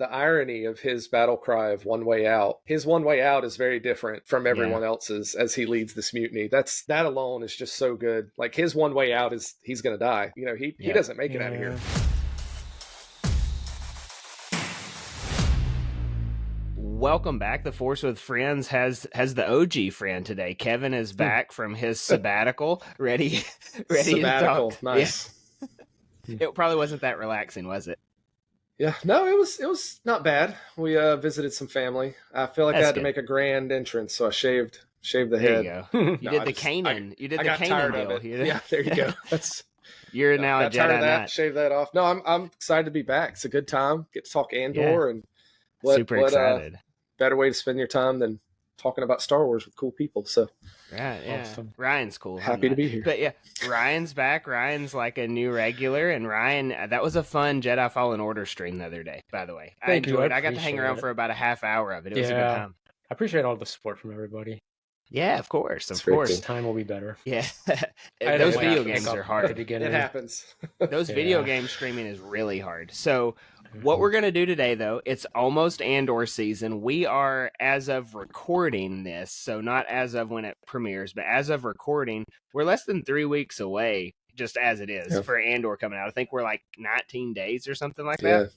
the irony of his battle cry of one way out. His one way out is very different from everyone else's as he leads this mutiny. That alone is just so good. Like his one way out is he's going to die. You know, he doesn't make it out of here. Welcome back. The Force with Friends has the OG friend today. Kevin is back from his sabbatical, ready sabbatical, to talk. nice. Yeah. It probably wasn't that relaxing, was it? Yeah, no, it was not bad. We visited some family. I feel like I had to make a grand entrance, so I shaved the there head. You go. You did the Kanan. You did the Kanan deal. Yeah, there you go. You're now a Jedi Knight. Shave that off. No, I'm excited to be back. It's a good time. Get to talk Andor and super excited. Better way to spend your time than talking about Star Wars with cool people. So yeah. Awesome. Ryan's cool. Happy to be here. But yeah, Ryan's back. Ryan's like a new regular, and Ryan, that was a fun Jedi Fallen Order stream the other day, by the way. I enjoyed it. I got to hang around for about a half hour of it. It was a good time. I appreciate all the support from everybody. Yeah, of course. This time will be better. Yeah. Those video games are hard. It happens. Those video game streaming is really hard. So what we're going to do today, though, it's almost Andor season. We are, as of recording this, so not as of when it premieres, but as of recording, we're less than 3 weeks away, just as it is, for Andor coming out. I think we're like 19 days or something like that.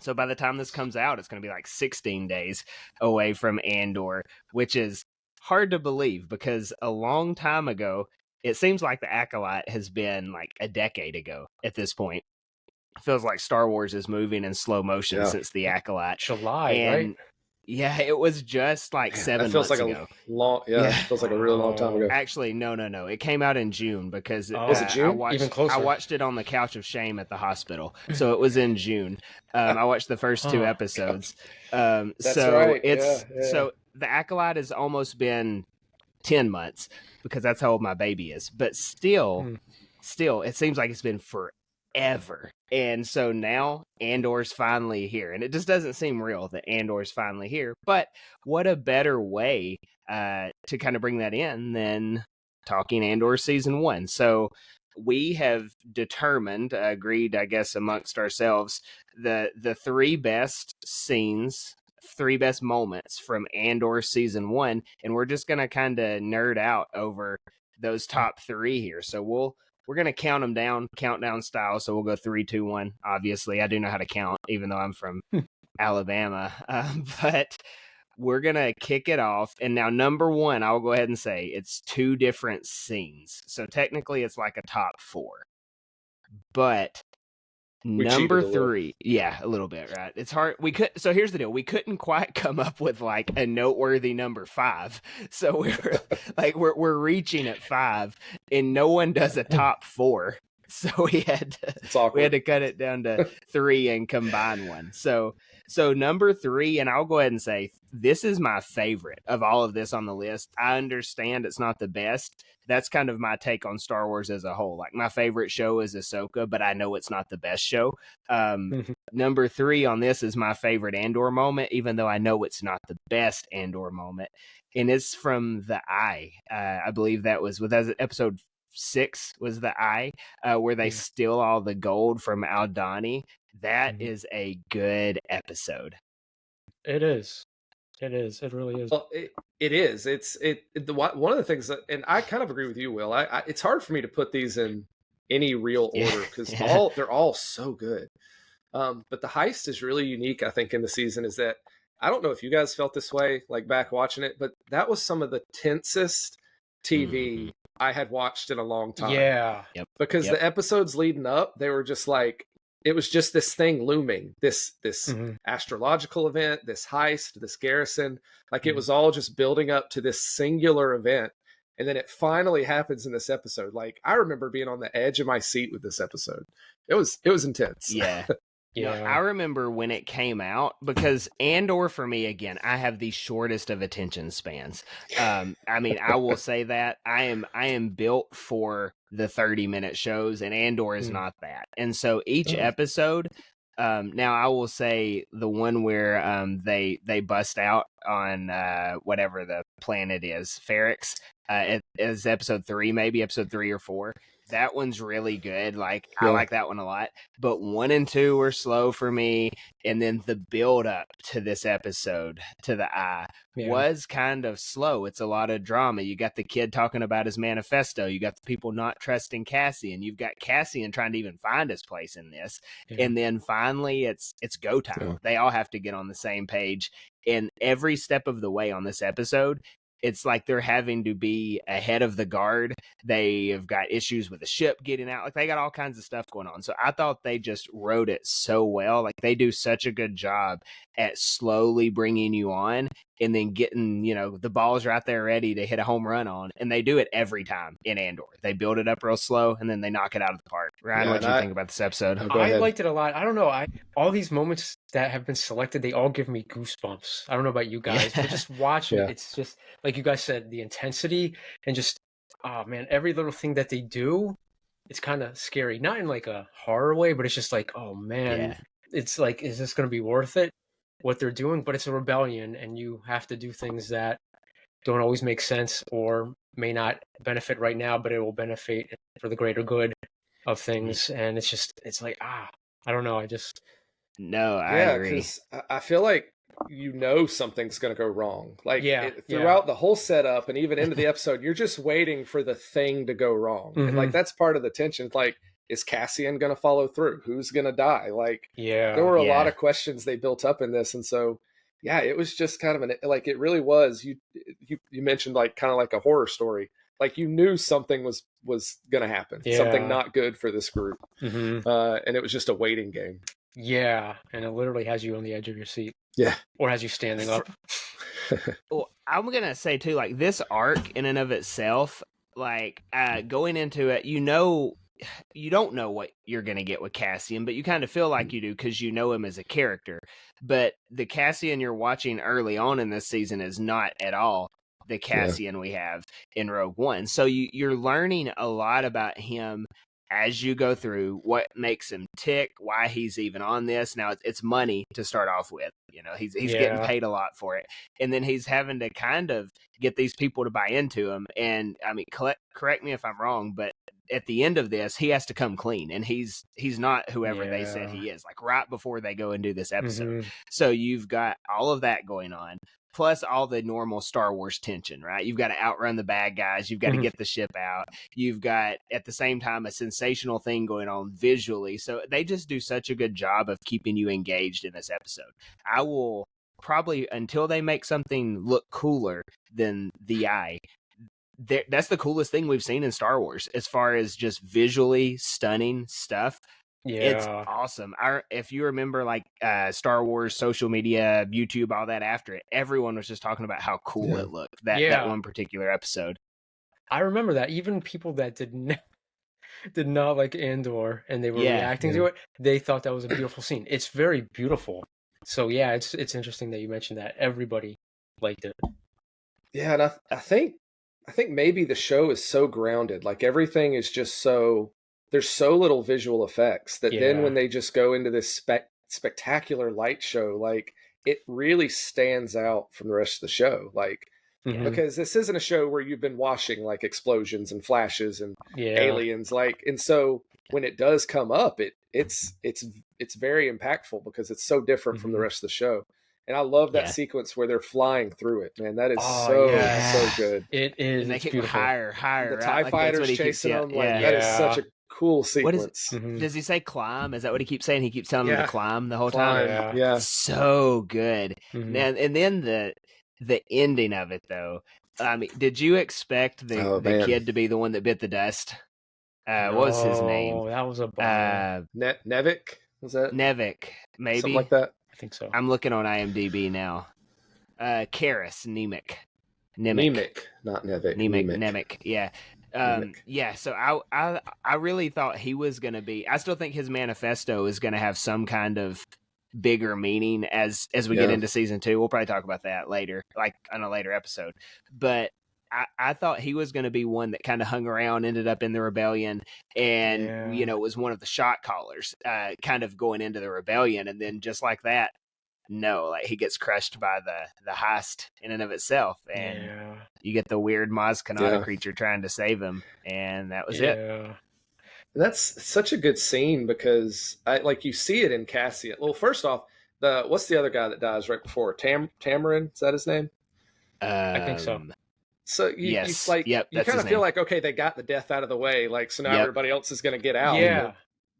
So by the time this comes out, it's going to be like 16 days away from Andor, which is hard to believe because a long time ago, it seems like the Acolyte has been like a decade ago at this point. It feels like Star Wars is moving in slow motion since the Acolyte. July, right? Yeah, it was just like 7 months ago. It feels like a really long time ago. Actually, no. It came out in June because was it June? Even closer. I watched it on the couch of shame at the hospital, so it was in June. I watched the first 2 episodes. That's so right. So the Acolyte has almost been 10 months because that's how old my baby is. But still, it seems like it's been forever. And so now Andor's finally here. And it just doesn't seem real that Andor's finally here. But what a better way to kind of bring that in than talking Andor Season 1. So we have determined, agreed, I guess, amongst ourselves, the 3 best scenes, 3 best moments from Andor Season 1. And we're just going to kind of nerd out over those top 3 here. So we're going to count them down, countdown style. So we'll go 3, 2, 1. Obviously, I do know how to count, even though I'm from Alabama. But we're going to kick it off. And now, number 1, I'll go ahead and say it's 2 different scenes. So technically, it's like a top 4. But number 3, a little bit, right? It's hard. So here's the deal. We couldn't quite come up with like a noteworthy number 5. So we're reaching at 5, and no one does a top 4. So we had to cut it down to 3 and combine one. So number 3, and I'll go ahead and say this is my favorite of all of this on the list. I understand it's not the best. That's kind of my take on Star Wars as a whole. Like my favorite show is Ahsoka, but I know it's not the best show. Number 3 on this is my favorite Andor moment, even though I know it's not the best Andor moment. And it's from The Eye. I believe that was episode 6 was The Eye, where they steal all the gold from Aldhani. That is a good episode. It is. It really is. Well, it is. One of the things that, and I kind of agree with you, Will. It's hard for me to put these in any real order because they're all so good. But the heist is really unique, I think, in the season. Is that I don't know if you guys felt this way, like back watching it, but that was some of the tensest TV I had watched in a long time. Yeah. Because the episodes leading up, they were just like, it was just this thing looming, this astrological event, this heist, this garrison. Like it was all just building up to this singular event. And then it finally happens in this episode. Like I remember being on the edge of my seat with this episode. It was intense. Yeah. No, I remember when it came out because Andor for me, again, I have the shortest of attention spans. I mean, I will say that I am built for the 30-minute shows, and Andor is not that. And so each episode, now I will say the one where they bust out on whatever the planet is, Ferrix, is episode 3, maybe episode 3 or 4. that one's really good. Like I Yeah. like that one a lot. But 1 and 2 were slow for me, and then the build up to this episode, to the eye, was kind of slow. It's a lot of drama. You got the kid talking about his manifesto. You got the people not trusting Cassian. You've got Cassian trying to even find his place in this. And then finally it's go time. Yeah. They all have to get on the same page. And every step of the way on this episode, it's like they're having to be ahead of the guard. They have got issues with the ship getting out. Like they got all kinds of stuff going on. So I thought they just wrote it so well. Like they do such a good job at slowly bringing you on and then getting, the ball's right there ready to hit a home run on. And they do it every time in Andor. They build it up real slow and then they knock it out of the park. Ryan, what do you think about this episode? I liked it a lot. I don't know. All these moments that have been selected, they all give me goosebumps. I don't know about you guys, but just watching it, it's just, like you guys said, the intensity and just, oh man, every little thing that they do, it's kind of scary. Not in like a horror way, but it's just like, oh man, it's like, is this going to be worth it? What they're doing? But it's a rebellion and you have to do things that don't always make sense or may not benefit right now, but it will benefit for the greater good of things. And it's like, I don't know. I agree. Because I feel like something's going to go wrong. Like throughout the whole setup and even into the episode, you're just waiting for the thing to go wrong. And like that's part of the tension. It's like, is Cassian going to follow through? Who's going to die? Like, there were a lot of questions they built up in this. And so, it was just kind of it really was. You mentioned like kind of like a horror story. Like you knew something was going to happen, something not good for this group. And it was just a waiting game. Yeah. And it literally has you on the edge of your seat. Yeah. Or has you standing up. Well, I'm going to say too, like this arc in and of itself, like going into it, you don't know what you're going to get with Cassian, but you kind of feel like you do because you know him as a character. But the Cassian you're watching early on in this season is not at all the Cassian we have in Rogue One. So you're learning a lot about him as you go through, what makes him tick, why he's even on this. Now it's money to start off with. He's getting paid a lot for it. And then he's having to kind of get these people to buy into him. And I mean, correct me if I'm wrong, but at the end of this, he has to come clean, and he's not whoever they said he is, like right before they go and do this episode. So you've got all of that going on, plus all the normal Star Wars tension, right? You've got to outrun the bad guys. You've got to get the ship out. You've got, at the same time, a sensational thing going on visually. So they just do such a good job of keeping you engaged in this episode. I will probably, until they make something look cooler than the eye, that's the coolest thing we've seen in Star Wars as far as just visually stunning stuff. It's awesome. If you remember like Star Wars social media, YouTube, all that after it, everyone was just talking about how cool it looked, that one particular episode. I remember that. Even people that did not like Andor and they were reacting to it, they thought that was a beautiful scene. It's very beautiful. So it's interesting that you mentioned that. Everybody liked it. Yeah, and I think maybe the show is so grounded. Like everything is just so, there's so little visual effects that then when they just go into this spectacular light show, like it really stands out from the rest of the show. Like, because this isn't a show where you've been watching like explosions and flashes and aliens. Like, and so when it does come up, it's very impactful because it's so different from the rest of the show. And I love that sequence where they're flying through it, man. That is so good. It is. And they get higher. The TIE fighters chasing them. Like, that is such a cool sequence. Does he say climb? Is that what he keeps saying? He keeps telling them to climb the whole time. Yeah. So good. And then the ending of it, though. I mean, did you expect the kid to be the one that bit the dust? What was his name? That was a bummer. Nevik? Was that? Nevik, maybe. Something like that. I think so. I'm looking on IMDb now. Karis Nemik, not Nevik. Nemik. Yeah. Yeah. So I really thought he was going to be. I still think his manifesto is going to have some kind of bigger meaning as we get into season 2. We'll probably talk about that later, like on a later episode. But I thought he was going to be one that kind of hung around, ended up in the rebellion, and was one of the shot callers, kind of going into the rebellion, and then just like that, like he gets crushed by the heist in and of itself, and you get the weird Maz Kanata creature trying to save him, and that was it. That's such a good scene because like you see it in Cassian. Well, first off, what's the other guy that dies right before Tamarin? Is that his name? I think so. So you Yes. like Yep. you That's kind his of feel name. like, okay, they got the death out of the way, like so now Yep. everybody else is going to get out. Yeah. Well,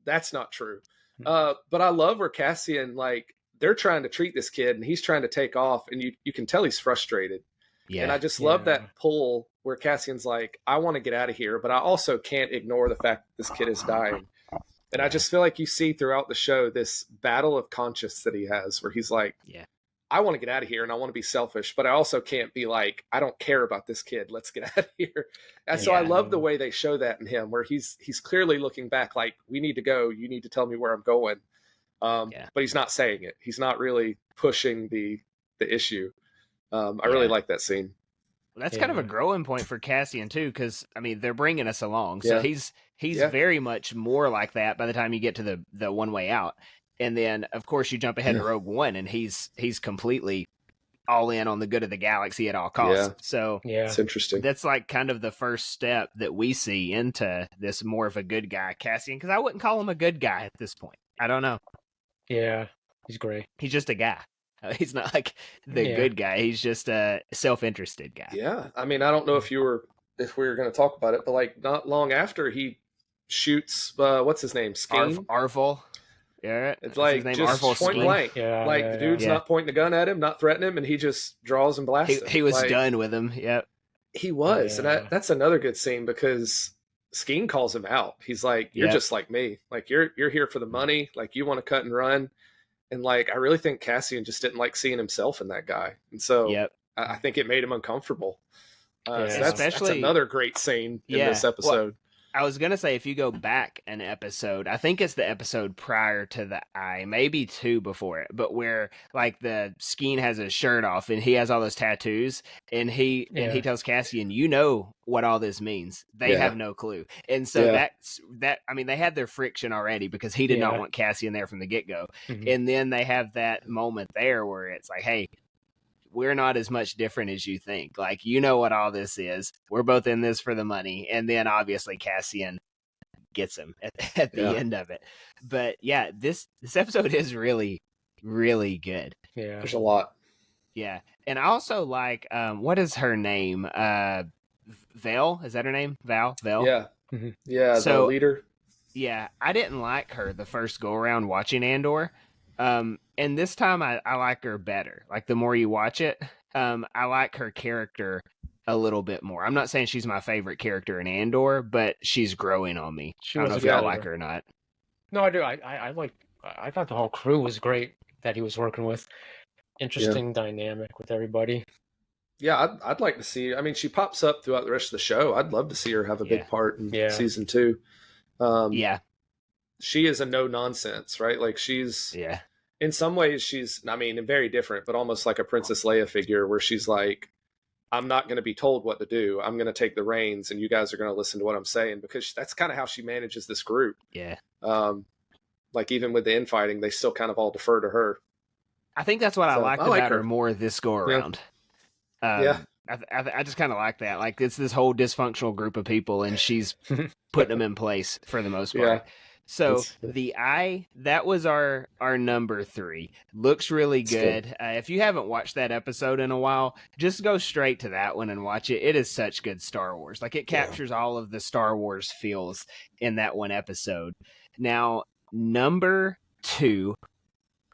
that's not true. But I love where Cassian, like, they're trying to treat this kid and he's trying to take off, and you can tell he's frustrated. And I Yeah. just love that pull where Cassian's like, I want to get out of here, but I also can't ignore the fact that this kid is dying. And I just feel like you see throughout the show this battle of conscience that he has, where he's like, Yeah. I want to get out of here and I want to be selfish, but I also can't be like, I don't care about this kid. Let's get out of here. And so I love the way they show that in him, where he's clearly looking back like, we need to go. You need to tell me where I'm going. But he's not saying it. He's not really pushing the issue. I really like that scene. Well, that's kind of a growing point for Cassian too, because I mean they're bringing us along, so he's very much more like that by the time you get to the One Way Out, and then of course you jump ahead to Rogue One, and he's completely all in on the good of the galaxy at all costs. So it's interesting. That's like kind of the first step that we see into this more of a good guy Cassian, because I wouldn't call him a good guy at this point. I don't know. Yeah, he's great. He's just a guy. He's not like the good guy. He's just a self-interested guy. Yeah. I mean, I don't know if we were going to talk about it, but like not long after he shoots, what's his name? Skeen? Arvel. Yeah. It's like just Arvel point Skeen. blank. Like the dude's not pointing a gun at him, not threatening him, and he just draws and blasts him. He was like, done with him. Yep. He was. And that's another good scene because Skeen calls him out. He's like, you're just like me. Like you're here for the money. Like you want to cut and run. And like, I really think Cassian just didn't like seeing himself in that guy. And so I think it made him uncomfortable. So that's another great scene in this episode. Well, I was going to say, if you go back an episode, I think it's the episode prior to the Eye, maybe two before it, but where like the Skeen has his shirt off and he has all those tattoos and he tells Cassian, you know what all this means. They have no clue. And so that, I mean, they had their friction already because he did not want Cassian there from the get-go. Mm-hmm. And then they have that moment there where it's like, hey, we're not as much different as you think. Like, you know what all this is. We're both in this for the money. And then obviously Cassian gets him at the end of it. But yeah, this episode is really, really good. Yeah. There's a lot. Yeah. And I also like, what is her name? Val? Is that her name? Val? Yeah. Mm-hmm. Yeah. So, the leader. Yeah. I didn't like her the first go around watching Andor. And this time I like her better. Like the more you watch it, I like her character a little bit more. I'm not saying she's my favorite character in Andor, but she's growing on me. I don't know if y'all like her or not. No, I do. I thought the whole crew was great that he was working with. Interesting dynamic with everybody. Yeah, I'd like to see. I mean, she pops up throughout the rest of the show. I'd love to see her have a big part in season 2. She is a no nonsense, right? Like she's in some ways she's, I mean, very different, but almost like a Princess Leia figure where she's like, I'm not going to be told what to do. I'm going to take the reins and you guys are going to listen to what I'm saying, because that's kind of how she manages this group. Yeah. Like even with the infighting, they still kind of all defer to her. I think that's what I liked about her more this go around. I just kind of like that. Like it's this whole dysfunctional group of people and she's putting them in place for the most part. Yeah. So the Eye, that was our number 3. Looks really good. If you haven't watched that episode in a while, just go straight to that one and watch it. It is such good Star Wars. Like it captures all of the Star Wars feels in that one episode. Now, number 2,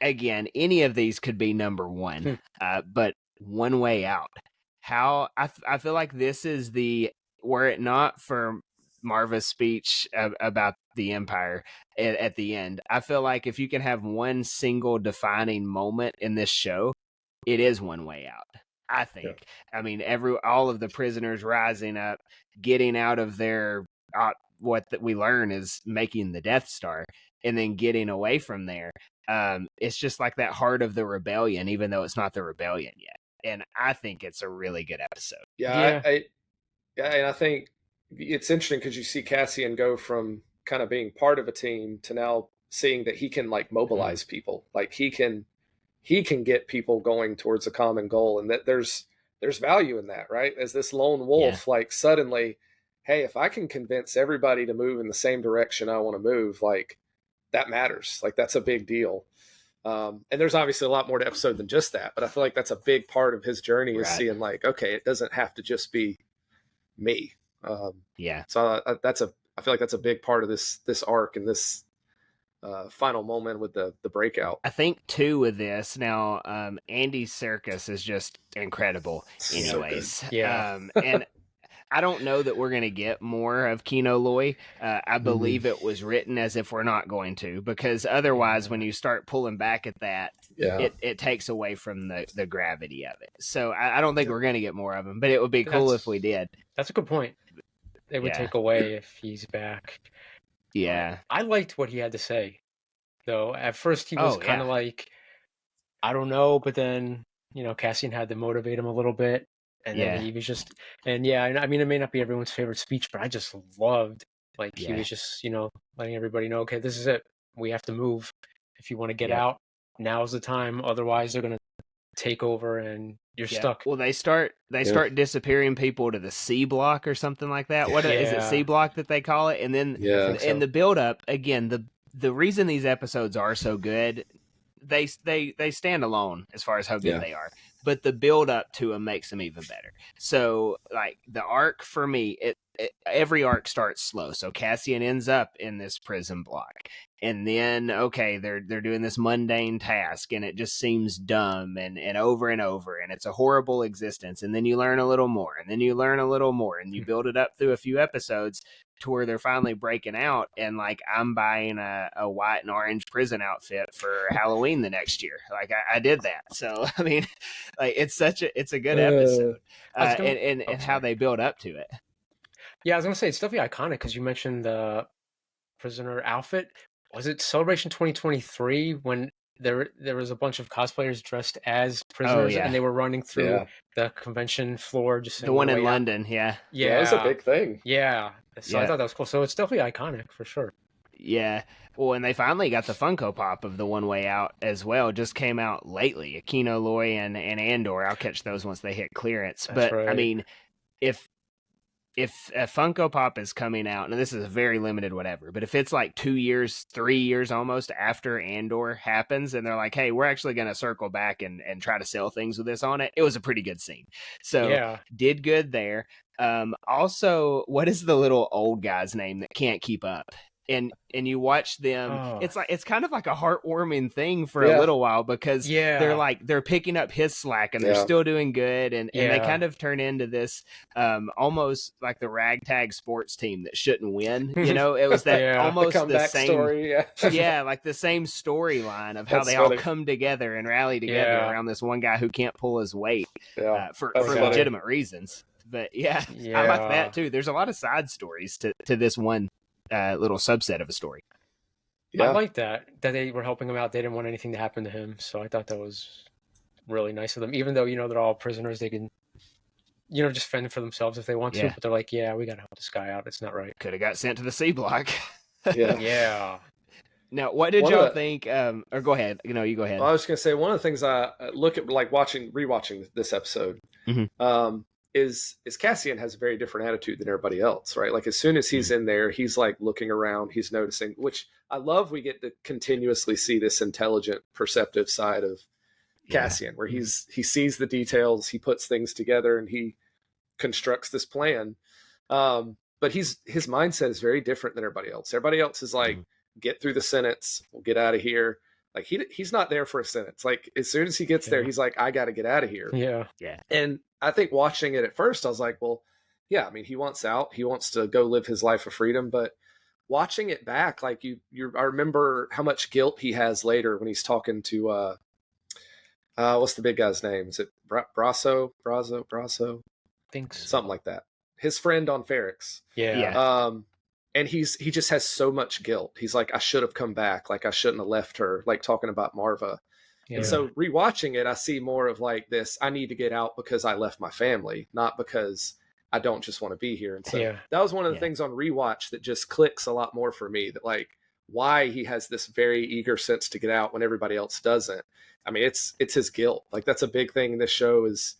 again, any of these could be number 1, but One Way Out. How I feel like this is were it not for Marva's speech about the Empire at the end, I feel like if you can have one single defining moment in this show, it is One Way Out. I think. I mean, all of the prisoners rising up, getting out of their what that we learn is making the Death Star, and then getting away from there. It's just like that heart of the rebellion, even though it's not the rebellion yet. And I think it's a really good episode. Yeah. And I think it's interesting because you see Cassian go from kind of being part of a team to now seeing that he can like mobilize people. Like he can get people going towards a common goal, and that there's value in that, right? As this lone wolf, like suddenly hey, if I can convince everybody to move in the same direction I want to move, like that matters. Like that's a big deal. And there's obviously a lot more to episode than just that, but I feel like that's a big part of his journey is seeing like, okay, it doesn't have to just be me. So I feel like that's a big part of this arc and this final moment with the breakout. I think too with this now, Andy Serkis is just incredible. Anyways, So and I don't know that we're going to get more of Kino Loy. I believe it was written as if we're not going to, because otherwise, when you start pulling back at that, it takes away from the gravity of it. So I don't think we're going to get more of him, but it would be cool if we did. That's a good point. It would take away if he's back. Yeah. I liked what he had to say, though. At first, he was kind of like, I don't know, but then, Cassian had to motivate him a little bit. And then he was just, I mean, it may not be everyone's favorite speech, but I just loved, he was just, letting everybody know, okay, this is it. We have to move. If you want to get out, now's the time. Otherwise, they're going to take over and you're stuck. Well, they start disappearing people to the C block or something like that. What is it? C block that they call it? And then in the build up, again, the reason these episodes are so good, they stand alone as far as how good they are. But the build up to them makes them even better. So, like the arc for me, every arc starts slow. So Cassian ends up in this prison block, and then they're doing this mundane task, and it just seems dumb and over, and it's a horrible existence. And then you learn a little more, and then you learn a little more, and you build it up through a few episodes to where they're finally breaking out, and like I'm buying a white and orange prison outfit for Halloween the next year. Like I did that. So I mean, like it's a good episode, and how they build up to it. Yeah, I was gonna say it's definitely iconic because you mentioned the prisoner outfit. Was it Celebration 2023 when there was a bunch of cosplayers dressed as prisoners and they were running through the convention floor, just the one in London? Yeah, that was a big thing. So I thought that was cool. So it's definitely iconic for sure. Yeah. Well, and they finally got the Funko Pop of the One Way Out as well. Just came out lately. Kino Loy and Andor. I'll catch those once they hit clearance. That's right. I mean, if a Funko Pop is coming out, and this is a very limited whatever, but if it's like 2 years, 3 years almost after Andor happens, and they're like, hey, we're actually going to circle back and try to sell things with this on it, it was a pretty good scene. So did good there. Also, what is the little old guy's name that can't keep up? And you watch them, it's kind of like a heartwarming thing for a little while because they're picking up his slack and they're still doing good, and they kind of turn into this almost like the ragtag sports team that shouldn't win. It was that almost the same story, like the same storyline of how they all come together and rally together around this one guy who can't pull his weight for legitimate reasons. But I like that too. There's a lot of side stories to this one little subset of a story. I like that they were helping him out. They didn't want anything to happen to him, so I thought that was really nice of them. Even though they're all prisoners, they can just fend for themselves if they want to. But they're like, we gotta help this guy out. It's not right. Could have got sent to the C block. Now, what did y'all think? Or go ahead. You go ahead. Well, I was gonna say one of the things I look at, like rewatching this episode. Is Cassian has a very different attitude than everybody else, right? Like as soon as he's in there, he's like looking around, he's noticing, which I love. We get to continuously see this intelligent, perceptive side of Cassian, where he sees the details, he puts things together, and he constructs this plan. But his mindset is very different than everybody else. Everybody else is like, get through the sentence, we'll get out of here. Like he's not there for a sentence. Like as soon as he gets there, he's like, I got to get out of here. Yeah. And I think watching it at first, I was like, well, I mean, he wants out. He wants to go live his life of freedom. But watching it back, like I remember how much guilt he has later when he's talking to, what's the big guy's name? Is it Brasso? Thanks. Something like that. His friend on Ferrix. And he just has so much guilt. He's like, I should have come back. Like I shouldn't have left her, like talking about Marva. And so rewatching it, I see more of like this, I need to get out because I left my family, not because I don't just want to be here. And so that was one of the things on rewatch that just clicks a lot more for me, that like why he has this very eager sense to get out when everybody else doesn't. I mean, it's his guilt. Like that's a big thing in this show is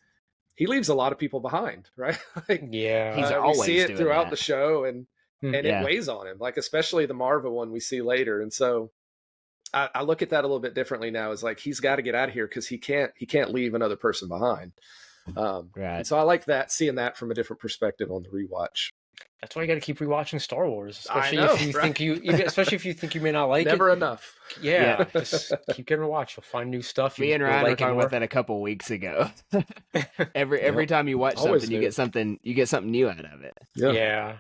he leaves a lot of people behind, right? Like, He's we always see it doing throughout that. the show, and it Yeah. weighs on him, like especially the Marva one we see later. And so I look at that a little bit differently now. Is like he's got to get out of here because he can't leave another person behind. Right. And so I like that, seeing that from a different perspective on the rewatch. That's why you got to keep rewatching Star Wars, especially I know, if you right? especially if you think you may not like Never it. enough. Yeah, just keep getting a watch. You'll find new stuff. Me and Ryan were talking more. about that a couple weeks ago. every time you watch Always something, new. you get something new out of it. Yeah.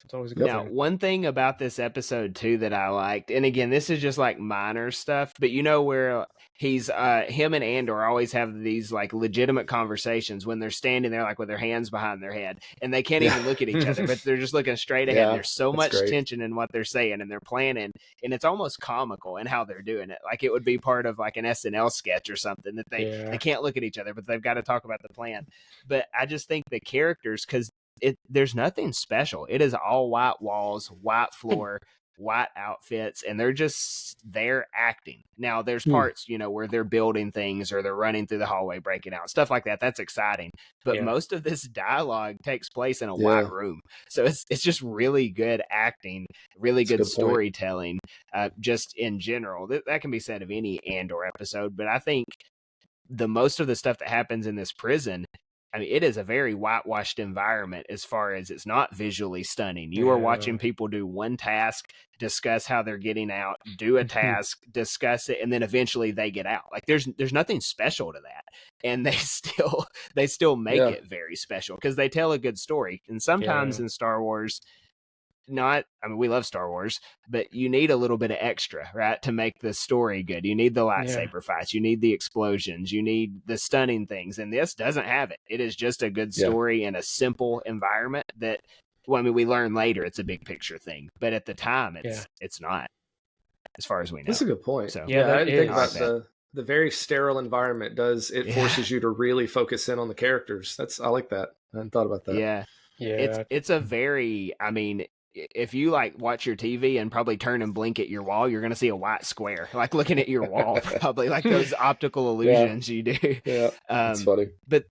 It's always a good Now, thing. one thing about this episode too that I liked, and again, this is just like minor stuff, but you know where he's him and Andor always have these like legitimate conversations when they're standing there like with their hands behind their head and they can't even look at each other, but they're just looking straight ahead. Yeah, There's so much great. tension in what they're saying and they're planning, and it's almost comical in how they're doing it. Like it would be part of like an SNL sketch or something that they can't look at each other, but they've got to talk about the plan. But I just think the characters, because there's nothing special. It is all white walls, white floor, white outfits, and they're acting. Now there's parts, you know, where they're building things or they're running through the hallway, breaking out, stuff like that. That's exciting. But most of this dialogue takes place in a white room. So it's just really good acting, really good storytelling, just in general. That can be said of any Andor episode, but I think the most of the stuff that happens in this prison, I mean, it is a very whitewashed environment as far as it's not visually stunning. You are watching people do one task, discuss how they're getting out, do a task, discuss it, and then eventually they get out. Like there's nothing special to that. And they still make it very special because they tell a good story. And sometimes in Star Wars, we love Star Wars, but you need a little bit of extra, right, to make the story good. You need the lightsaber fights, you need the explosions, you need the stunning things, and this doesn't have it. It is just a good story in a simple environment that, well, I mean, we learn later it's a big picture thing, but at the time it's not, as far as we know. That's a good point. So, I didn't think about the very sterile environment forces you to really focus in on the characters. I like that. I hadn't thought about that. Yeah. It's a very, I mean, if you like watch your TV and probably turn and blink at your wall, you're going to see a white square, like looking at your wall, probably like those optical illusions you do. Yeah, that's funny. But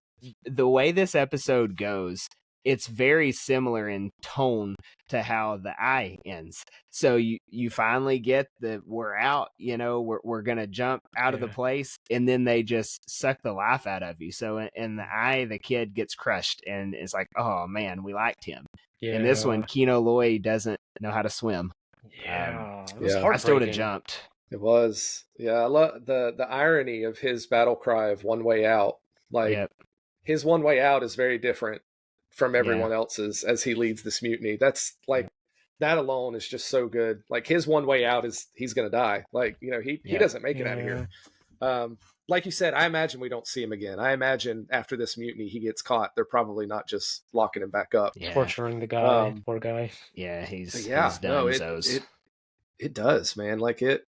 the way this episode goes, it's very similar in tone to how the Eye ends. So you finally get we're out, you know, we're going to jump out of the place, and then they just suck the life out of you. So in the Eye, the kid gets crushed and it's like, oh man, we liked him. In this one, Kino Loy doesn't know how to swim. I still would have jumped. It was. Yeah, I love the irony of his battle cry of one way out. Like his one way out is very different from everyone else's as he leads this mutiny. That's like that alone is just so good. Like his one way out is he's gonna die. Like, you know, he doesn't make it out of here. Like you said, I imagine we don't see him again. I imagine after this mutiny he gets caught, they're probably not just locking him back up. Torturing the guy, poor guy. Yeah, he's done. No, it does, man. Like it,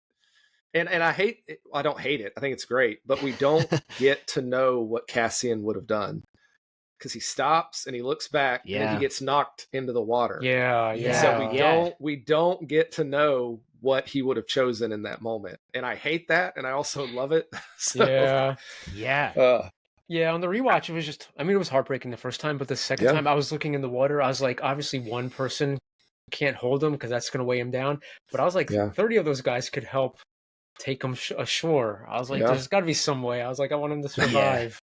and I hate it. I don't hate it. I think it's great, but we don't get to know what Cassian would have done because he stops and he looks back and then he gets knocked into the water. So we don't get to know what he would have chosen in that moment, and I hate that, and I also love it. So, on the rewatch, it was just, I mean, it was heartbreaking the first time, but the second time I was looking in the water, I was like, obviously one person can't hold him because that's going to weigh him down, but I was like, 30 of those guys could help take him ashore. I was like, there's got to be some way. I was like, I want him to survive.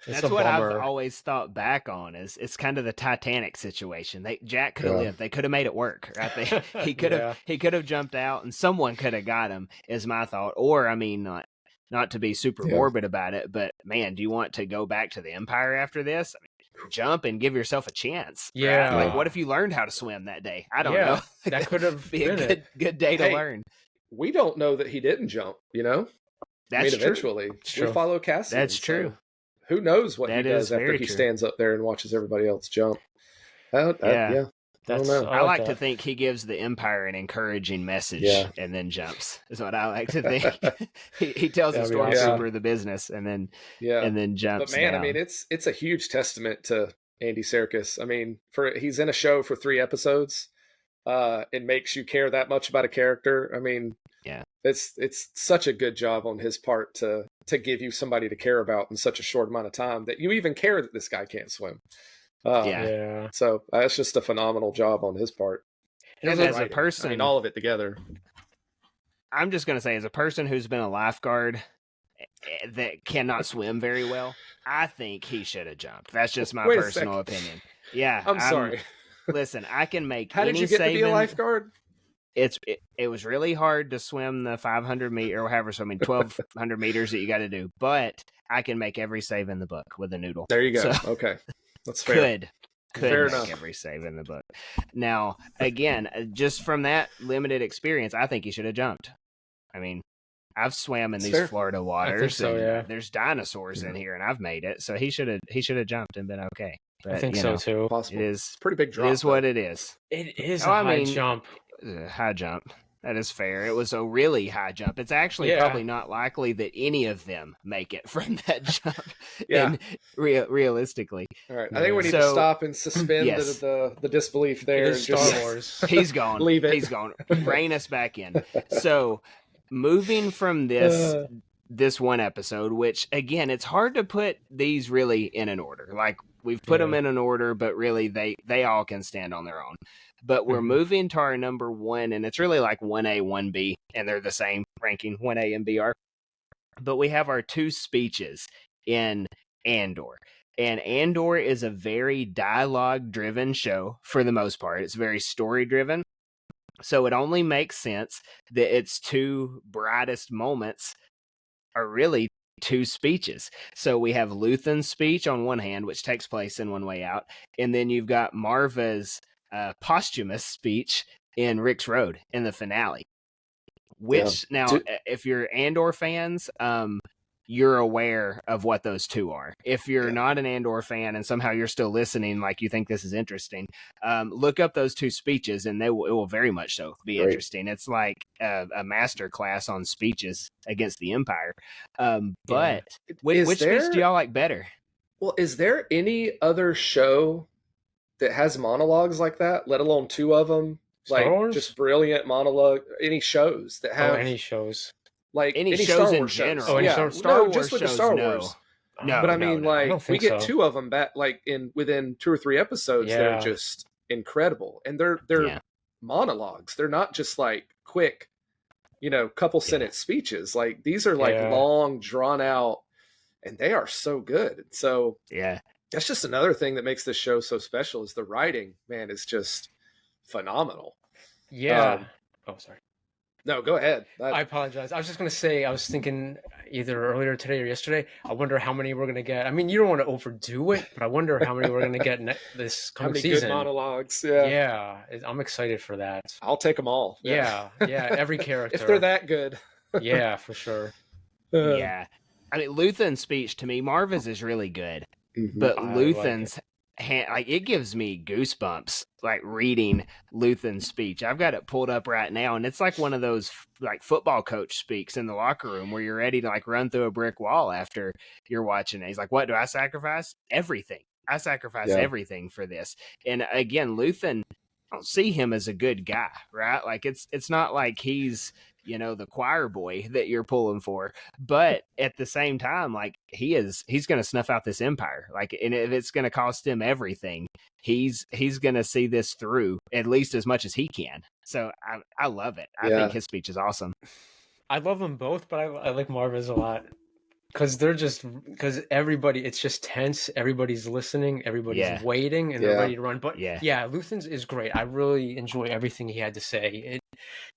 That's what I've always thought back on is it's kind of the Titanic situation. Jack could have lived. They could have made it work. Right? He could have jumped out and someone could have got him, is my thought. Or, I mean, not to be super morbid about it, but man, do you want to go back to the Empire after this? I mean, jump and give yourself a chance. Yeah. Right? Like, what if you learned how to swim that day? I don't know. That could have be a good day to learn. We don't know that he didn't jump, you know? That's true. Eventually. We follow Cassian. That's true. Who knows what he does after he stands up there and watches everybody else jump? I don't know. I like to think he gives the Empire an encouraging message and then jumps. Is what I like to think. he tells the stormtrooper the business and then jumps. But man, down. I mean, it's a huge testament to Andy Serkis. I mean, he's in a show for 3 episodes. It makes you care that much about a character. I mean, it's such a good job on his part to to give you somebody to care about in such a short amount of time that you even care that this guy can't swim. So it's just a phenomenal job on his part. And as a person, I mean, all of it together. I'm just going to say, as a person who's been a lifeguard that cannot swim very well, I think he should have jumped. That's just my personal opinion. Yeah. I'm sorry. Listen, I can make How did you get to be a lifeguard? It was really hard to swim the 500 meter or however, so I mean 1,200 meters that you got to do, but I can make every save in the book with a noodle. There you go. So, okay. That's fair. Could fair make enough. Every save in the book. Now, again, just from that limited experience, I think he should have jumped. I mean, I've swam in these Florida waters. There's dinosaurs in here, and I've made it. So he should have jumped and been okay. But, I think so too. Possible. It is pretty big drop. It is what it is. It is a high jump. High jump. That is fair. It was a really high jump. It's actually probably not likely that any of them make it from that jump. Yeah. Realistically. All right. I think we need to stop and suspend the disbelief there. It is Star Wars. He's gone. Leave it. He's gone. Rein us back in. So moving from this one episode, which again, it's hard to put these really in an order. Like we've put them in an order, but really they all can stand on their own. But we're moving to our number one, and it's really like 1A, 1B, and they're the same ranking, 1A and BR. But we have our two speeches in Andor. And Andor is a very dialogue-driven show for the most part. It's very story-driven. So it only makes sense that its two brightest moments are really two speeches. So we have Luthen's speech on one hand, which takes place in One Way Out, and then you've got Marva's posthumous speech in Rick's Road in the finale. Which now, if you're Andor fans, you're aware of what those two are. If you're not an Andor fan and somehow you're still listening, like you think this is interesting, look up those two speeches, and it will very much so be interesting. It's like a master class on speeches against the Empire. But which speech do y'all like better? Well, is there any other show that has monologues like that, let alone two of them? Star Wars? Just brilliant monologue. Any shows that have any shows? Like any shows Star in Wars general. Shows. Star Wars just with shows, the Star Wars. No, but I mean, we get two of them back, like within 2 or 3 episodes that are just incredible, and they're monologues. They're not just like quick, couple sentence speeches. Like these are like long, drawn out, and they are so good. So that's just another thing that makes this show so special. Is the writing, man, is just phenomenal. Sorry. No, go ahead. I apologize. I was just going to say, I was thinking either earlier today or yesterday, I wonder how many we're going to get. I mean, you don't want to overdo it, but I wonder how many we're going to get this coming season. Good monologues. Yeah. I'm excited for that. I'll take them all. Yeah. Every character. If they're that good. Yeah, for sure. Yeah. I mean, Luthen's speech, to me, Marva's is really good. Mm-hmm. But Luthen's, it gives me goosebumps, like reading Luthen's speech. I've got it pulled up right now, and it's like one of those like football coach speaks in the locker room where you're ready to like run through a brick wall after you're watching it. He's like, "What do I sacrifice? Everything. I sacrifice everything for this." And again, Luthen, I don't see him as a good guy, right? Like it's not like he's the choir boy that you're pulling for, but at the same time, like he's going to snuff out this empire. Like, and if it's going to cost him everything, he's going to see this through at least as much as he can. So I love it. I think his speech is awesome. I love them both, but I like Marva's a lot because everybody, it's just tense. Everybody's listening. Everybody's waiting and they're ready to run. But Luthen's is great. I really enjoy everything he had to say.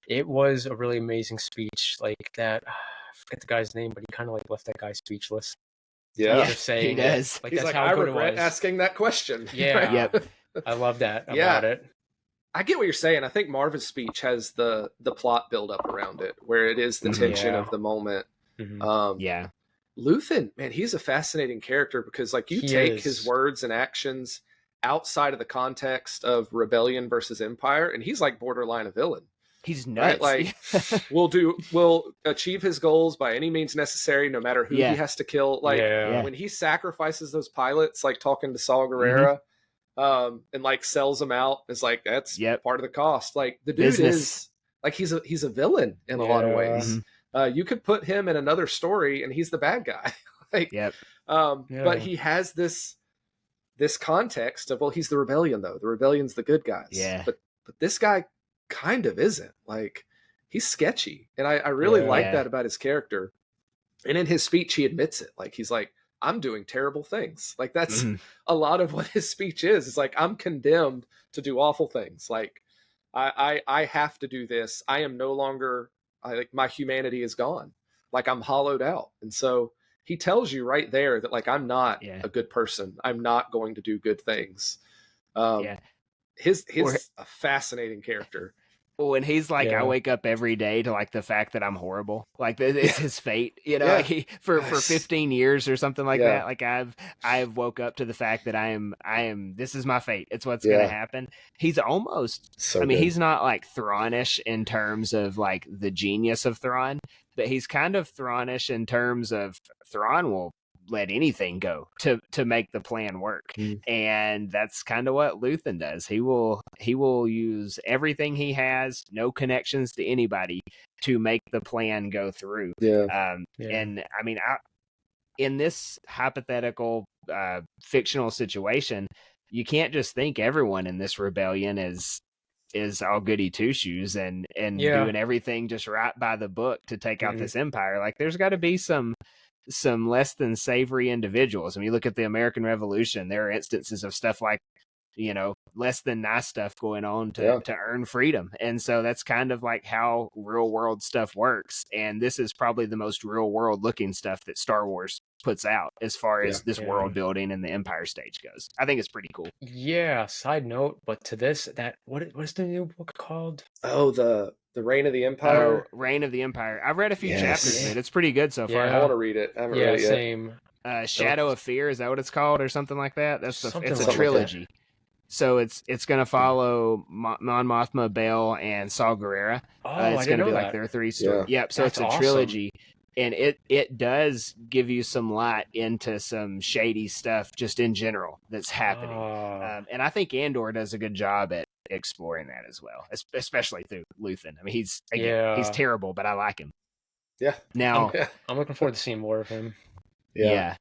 It was a really amazing speech, like that. I forget the guy's name, but he kind of like left that guy speechless. Yeah, he does. He's like, I regret asking that question. Yeah, yep. I love that about it. I get what you're saying. I think Marva's speech has the plot build up around it, where it is the tension of the moment. Mm-hmm. Luthen, man, he's a fascinating character because like you take his words and actions outside of the context of rebellion versus empire, and he's like borderline a villain. He's nuts. Right? Like we'll achieve his goals by any means necessary, no matter who he has to kill. Like when he sacrifices those pilots, like talking to Saw Gerrera, and like sells them out, it's like that's part of the cost. Like the dude is like he's a villain in a lot of ways. You could put him in another story and he's the bad guy. Like, Yep. But he has this context of, well, he's the rebellion though. The rebellion's the good guys. Yeah. But this guy kind of isn't. Like, he's sketchy. And I really like that about his character. And in his speech, he admits it. Like, he's like, I'm doing terrible things. Like, that's a lot of what his speech is. It's like, I'm condemned to do awful things. Like, I have to do this. I am no longer, like, my humanity is gone. Like, I'm hollowed out. And so he tells you right there that, like, I'm not a good person. I'm not going to do good things. His a fascinating character. When he's like, I wake up every day to like the fact that I'm horrible. Like, it's his fate, you know. Like, for 15 years or something like that. Like, I've woke up to the fact that I am. This is my fate. It's what's going to happen. He's almost. I mean, he's not like Thrawnish in terms of like the genius of Thrawn, but he's kind of Thrawnish in terms of Thrawn will let anything go to make the plan work. And that's kind of what Luthen does. He will use everything he has, no connections to anybody, to make the plan go through. And I mean, in this hypothetical fictional situation, you can't just think everyone in this rebellion is all goody two shoes and doing everything just right by the book to take out this empire. Like, there's got to be some less than savory individuals. I mean, you look at the American Revolution, there are instances of stuff like, you know, less than nice stuff going on to earn freedom. And so that's kind of like how real world stuff works. And this is probably the most real world looking stuff that Star Wars puts out as far as this world building and the Empire stage goes. I think it's pretty cool. Yeah. Side note, but to this, what is the new book called? Oh, the Reign of the Empire. Oh, Reign of the Empire. I've read a few chapters of it. It's pretty good so far. I want to read it. I haven't read it yet. Same. Shadow of Fear, is that what it's called, or something like that? It's a like trilogy. So it's going to follow Mon Mothma, Bail, and Saw Gerrera. It's going to be like their three stories. Yep. So it's a trilogy, and it does give you some light into some shady stuff just in general that's happening. And I think Andor does a good job at exploring that as well, especially through Luthen. I mean, he's terrible, but I like him. Yeah. Now I'm looking forward to seeing more of him. Yeah.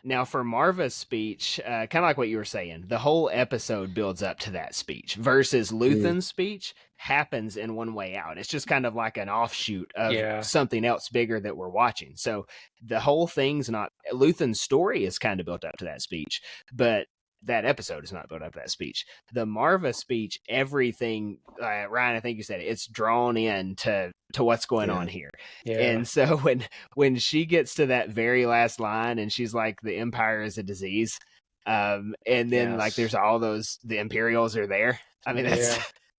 Now, for Marva's speech, kind of like what you were saying, the whole episode builds up to that speech versus Luthen's speech happens in one way out. It's just kind of like an offshoot of something else bigger that we're watching. So the whole thing's not, Luthen's story is kind of built up to that speech, but that episode is not built up to that speech. The Marva speech, everything, Ryan, I think you said it, it's drawn in to what's going on here. And so when she gets to that very last line and she's like, the Empire is a disease, and then like there's all those, the Imperials are there. I mean, that's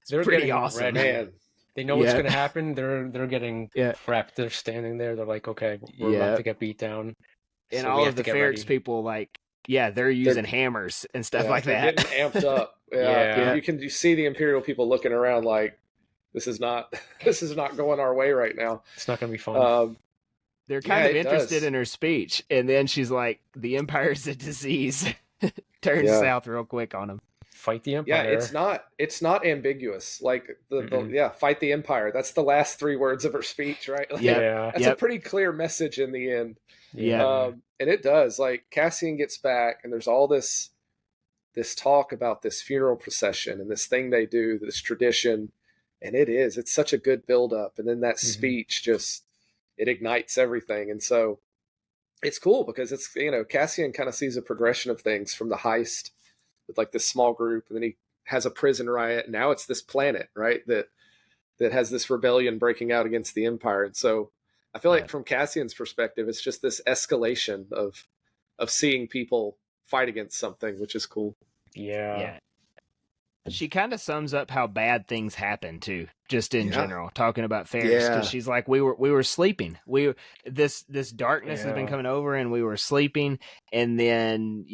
they're pretty awesome, ready. Man. They know what's going to happen. They're getting prepped. They're standing there. They're like, okay, we're about to get beat down. And so all of the Ferrex people, like, they're using hammers and stuff like that. Getting amped up. You see the Imperial people looking around like, this is not going our way right now. It's not going to be fun. They're kind of interested in her speech, and then she's like, "The Empire's a disease." Turns south real quick on them. Fight the Empire. Yeah, it's not ambiguous. Like fight the Empire. That's the last three words of her speech, right? Like, that's a pretty clear message in the end. And it does. Like, Cassian gets back, and there's all this talk about this funeral procession and this thing they do, this tradition, and it's such a good build up. And then that speech it ignites everything. And so it's cool because it's, Cassian kind of sees a progression of things from the heist with like this small group, and then he has a prison riot. And now it's this planet, right, that has this rebellion breaking out against the Empire. And so I feel like from Cassian's perspective, it's just this escalation of seeing people fight against something, which is cool. Yeah. She kind of sums up how bad things happen too, just in general, talking about Ferris, because she's like, we were sleeping. This darkness has been coming over, and we were sleeping, and then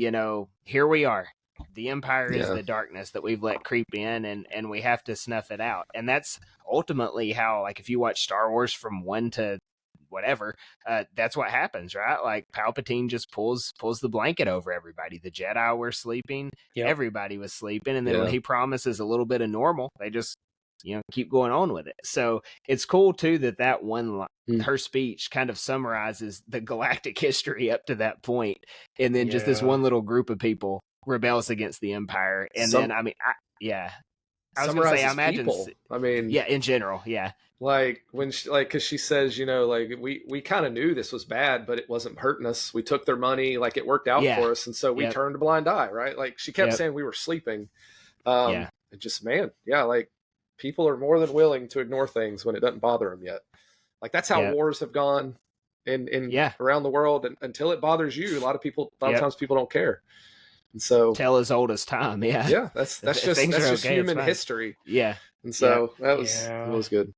here we are. The Empire is the darkness that we've let creep in, and we have to snuff it out. And that's ultimately how, like, if you watch Star Wars from 1 to whatever, that's what happens, right? Like, Palpatine just pulls the blanket over everybody. The Jedi were sleeping, everybody was sleeping, and then when he promises a little bit of normal, they just keep going on with it. So it's cool too that one her speech kind of summarizes the galactic history up to that point, and then just this one little group of people rebels against the Empire, and then I was gonna say, I imagine people. I mean, in general, like when she, like, because she says, like we kind of knew this was bad, but it wasn't hurting us. We took their money, like it worked out for us, and so we turned a blind eye, right? Like she kept saying we were sleeping. And just like people are more than willing to ignore things when it doesn't bother them yet. Like that's how wars have gone in around the world, and until it bothers you, a lot of times people don't care. And so tell as old as time, that's just human history. And so that was good.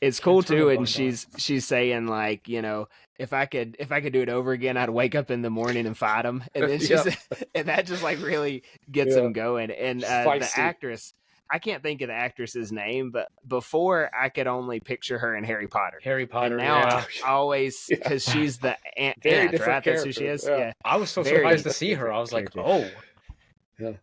It's cool too, and she's saying like, if I could do it over again, I'd wake up in the morning and fight him, and then and that just like really gets him going. And the actress, I can't think of the actress's name, but before I could only picture her in Harry Potter. And now I always, because she's the aunt, right? That's who she is. Yeah. I was so surprised to see her. I was like, oh,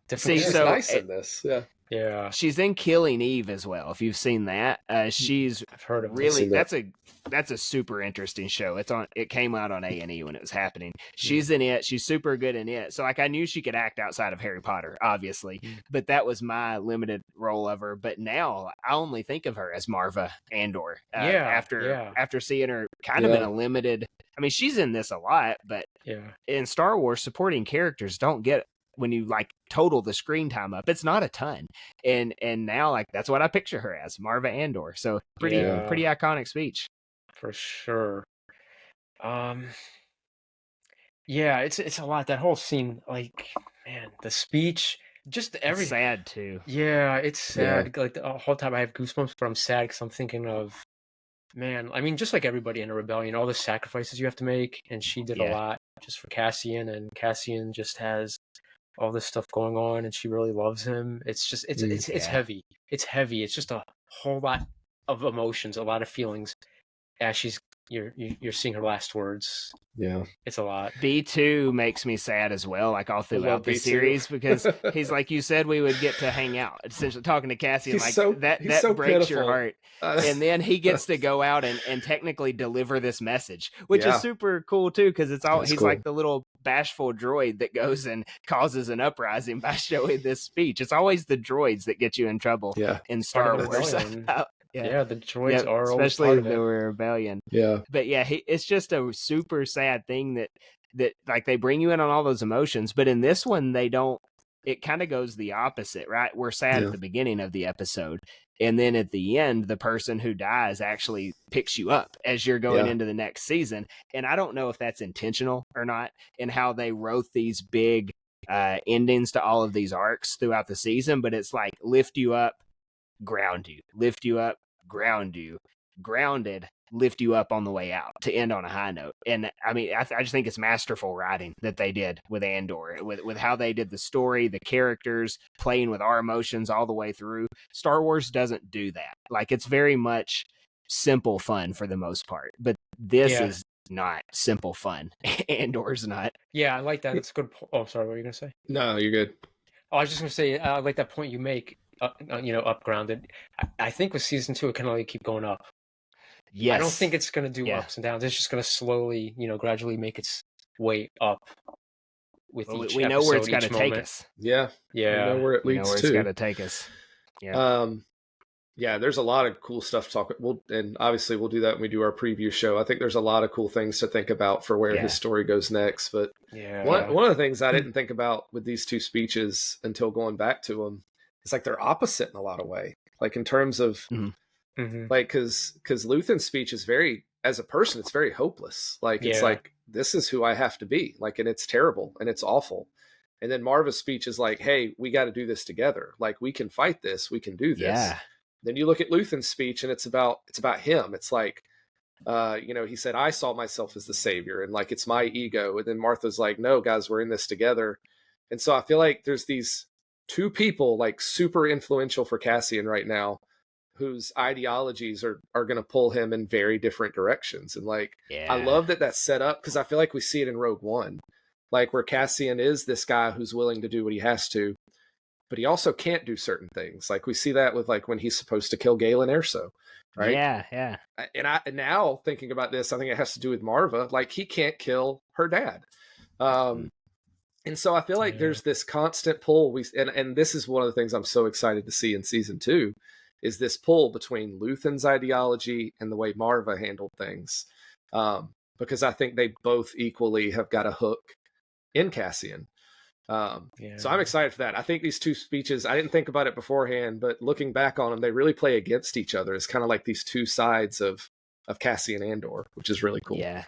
she's nice in this. Yeah, she's in Killing Eve as well. If you've seen that, she's I've heard of really that's a super interesting show. It came out on A&E when it was happening. She's in it. She's super good in it. So like I knew she could act outside of Harry Potter, obviously, but that was my limited role of her. But now I only think of her as Marva Andor. After seeing her kind of in a limited. I mean, she's in this a lot, but in Star Wars, supporting characters don't get, when you like total the screen time up, it's not a ton, and now like that's what I picture her as, Marva Andor. So pretty iconic speech for sure. It's a lot, that whole scene. Like, man, the speech, just everything. It's sad too. Yeah, it's sad. Like the whole time I have goosebumps, but I'm sad because I'm thinking of, man, I mean, just like everybody in a rebellion, all the sacrifices you have to make, and she did a lot just for Cassian, and Cassian just has all this stuff going on, and she really loves him. It's just it's heavy. It's heavy. It's just a whole lot of emotions, a lot of feelings as you're seeing her last words. It's a lot. B2 makes me sad as well, like all throughout the series, because he's like, you said we would get to hang out, essentially talking to Cassian, like that so breaks your heart. And then he gets to go out and technically deliver this message, which is super cool too, because he's cool. Like the little bashful droid that goes and causes an uprising by showing this speech. It's always the droids that get you in trouble in Star Wars. The droids are especially the rebellion. But it's just a super sad thing that like they bring you in on all those emotions, but in this one they don't. It kind of goes the opposite, right? We're sad at the beginning of the episode, and then at the end, the person who dies actually picks you up as you're going into the next season. And I don't know if that's intentional or not, and how they wrote these big endings to all of these arcs throughout the season, but it's like lift you up, ground you, lift you up, ground you, grounded, lift you up on the way out to end on a high note. And I mean, I just think it's masterful writing that they did with Andor, with how they did the story, the characters, playing with our emotions all the way through. Star Wars doesn't do that. Like, it's very much simple fun for the most part, but this is not simple fun. Andor's not. Yeah, I like that. It's a good. Oh, sorry, what were you gonna say? No, you're good. Oh, I was just gonna say, I like that point you make. Up grounded. I think with season 2, it can only keep going up. Yes. I don't think it's going to do ups and downs. It's just going to slowly, gradually make its way up with each we know episode, where it's got to take us. Yeah. We know where it leads to. It's got to take us. There's a lot of cool stuff to talk. And obviously we'll do that when we do our preview show. I think there's a lot of cool things to think about for where his story goes next. But one of the things I didn't think about with these two speeches until going back to them, it's like they're opposite in a lot of way. Like in terms of like, because Luthen's speech is very, as a person, it's very hopeless. Like it's like, this is who I have to be. Like, and it's terrible and it's awful. And then Marva's speech is like, hey, we got to do this together. Like, we can fight this. We can do this. Yeah. Then you look at Luthen's speech and it's about him. It's like, he said, I saw myself as the savior and like, it's my ego. And then Martha's like, no, guys, we're in this together. And so I feel like there's these two people like super influential for Cassian right now whose ideologies are going to pull him in very different directions. And like, I love that that's set up, because I feel like we see it in Rogue One, like where Cassian is this guy who's willing to do what he has to. but he also can't do certain things. Like we see that with like when he's supposed to kill Galen Erso, right? Yeah. And now thinking about this, I think it has to do with Marva. Like he can't kill her dad. And so I feel like there's this constant pull. And this is one of the things I'm so excited to see in season 2 is this pull between Luthen's ideology and the way Marva handled things. Because I think they both equally have got a hook in Cassian. So I'm excited for that. I think these two speeches, I didn't think about it beforehand, but looking back on them, they really play against each other. It's kind of like these two sides of Cassian Andor, which is really cool. Yeah.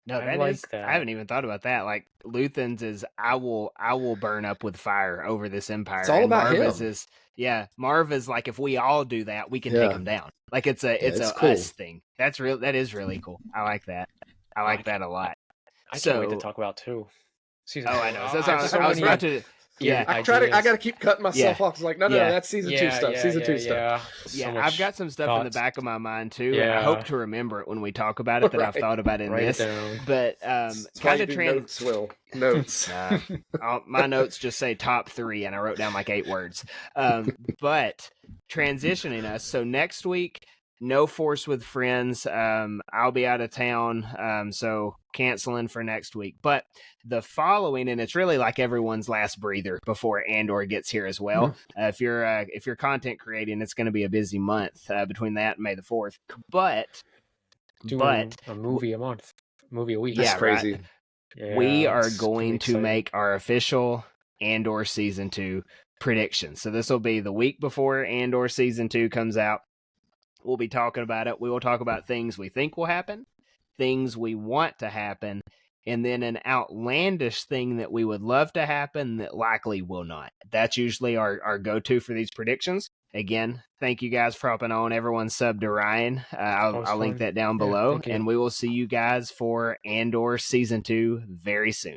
No, that. I haven't even thought about that. Like Luthen's is I will burn up with fire over this empire. It's all about Marva's him. Marva's like if we all do that, we can take him down. Like it's a cool. us thing. That is really cool. I like that. I like that a lot. I can't wait to talk about 2. I know. So I was about to. Yeah, I got to keep cutting myself off. It's like, no, that's season 2 stuff. Season 2 stuff. Yeah, I've got some stuff in the back of my mind too, and I hope to remember it when we talk about it that I've thought about in this. But kind of notes. My notes just say top 3, and I wrote down like 8 words. But transitioning us, so next week, no Force with Friends. I'll be out of town, so canceling for next week. But the following, and it's really like everyone's last breather before Andor gets here as well. If you're content creating, it's going to be a busy month between that and May the 4th. But a movie a month, movie a week. That's crazy. Right. Yeah, we are going to make our official Andor season 2 predictions. So this will be the week before Andor season 2 comes out. We'll be talking about it. We will talk about things we think will happen, things we want to happen, and then an outlandish thing that we would love to happen that likely will not. That's usually our go-to for these predictions. Again, thank you guys for hopping on. Everyone sub to Ryan. I'll link that down below, and we will see you guys for Andor Season 2 very soon.